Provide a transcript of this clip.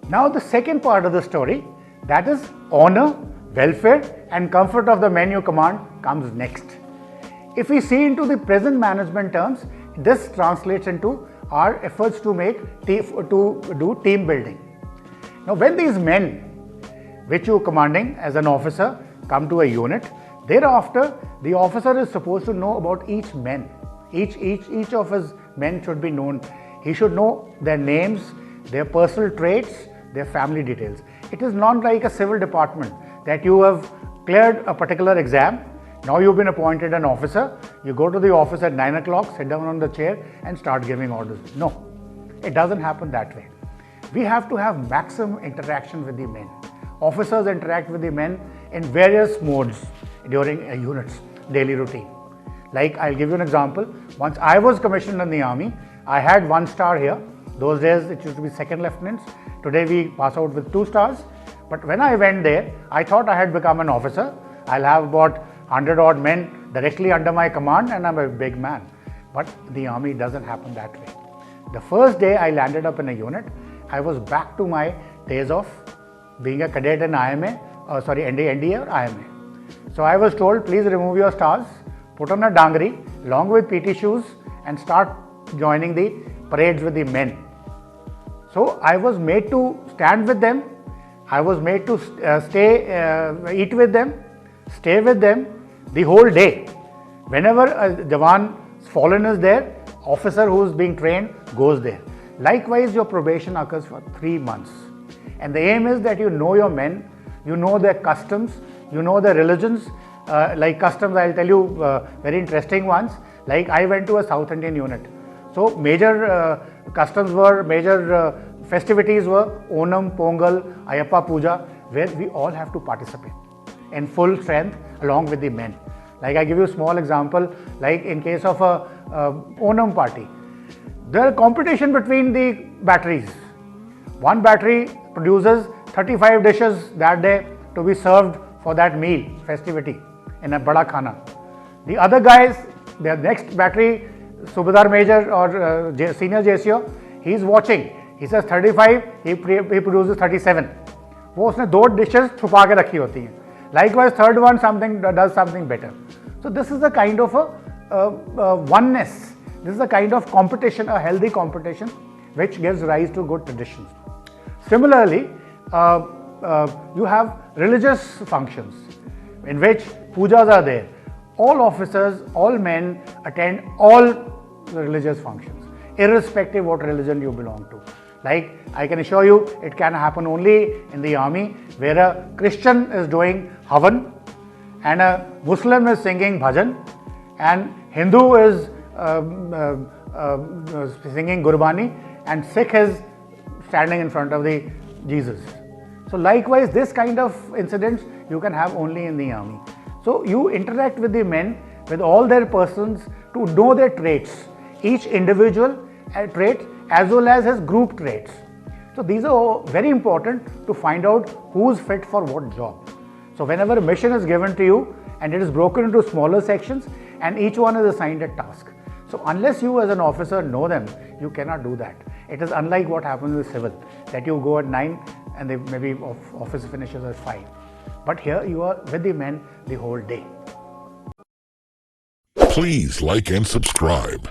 Now the second part of the story, that is honor, welfare and comfort of the men you command, comes next. If we see into the present management terms, this translates into our efforts to do team building. Now when these men which you are commanding as an officer come to a unit, thereafter the officer is supposed to know about each man. Each of his men should be known. He should know their names, their personal traits, their family details. It is not like a civil department that you have cleared a particular exam. Now you've been appointed an officer. You go to the office at 9 o'clock, sit down on the chair and start giving orders. No, it doesn't happen that way. We have to have maximum interaction with the men. Officers interact with the men in various modes during a unit's daily routine. Like, I'll give you an example. Once I was commissioned in the army, I had 1 star here. Those days it used to be second lieutenants. Today we pass out with 2 stars. But when I went there, I thought I had become an officer. I'll have about 100 odd men directly under my command and I'm a big man. But the army doesn't happen that way. The first day I landed up in a unit, I was back to my days of being a cadet in NDA or IMA. So I was told, please remove your stars, put on a dangri along with PT shoes and start joining the parades with the men. So I was made to stand with them. I was made to eat with them, stay with them the whole day. Whenever a Jawan fallen is there, officer who is being trained goes there. Likewise, your probation occurs for 3 months. And the aim is that you know your men, you know their customs, you know their religions. Like customs, I'll tell you very interesting ones. Like, I went to a South Indian unit. So major customs were, major festivities were Onam, Pongal, Ayappa Puja, where we all have to participate in full strength along with the men. Like, I give you a small example, like in case of a Onam party, there is competition between the batteries. One battery produces 35 dishes that day to be served for that meal, festivity in a bada khana. The other guys, their next battery, Subedar Major or Senior JCO, he is watching. He says 35, he produces 37. वो उसने 2 dishes छुपा के रखी होती हैं. Likewise, third one does something better. So this is a kind of a oneness. This is a kind of competition, a healthy competition, which gives rise to good traditions. Similarly, you have religious functions in which pujas are there. All officers, all men attend all religious functions, irrespective what religion you belong to. Like, I can assure you, it can happen only in the army where a Christian is doing Havan and a Muslim is singing Bhajan and Hindu is singing Gurbani and Sikh is standing in front of the Jesus. So likewise, this kind of incidents you can have only in the army. So you interact with the men, with all their persons, to know their traits, each individual trait as well as his group traits. So these are very important to find out who is fit for what job. So whenever a mission is given to you and it is broken into smaller sections and each one is assigned a task. So unless you as an officer know them, you cannot do that. It is unlike what happens with civil, that you go at 9 and they maybe office finishes at 5. But here you are with the men the whole day. Please like and subscribe.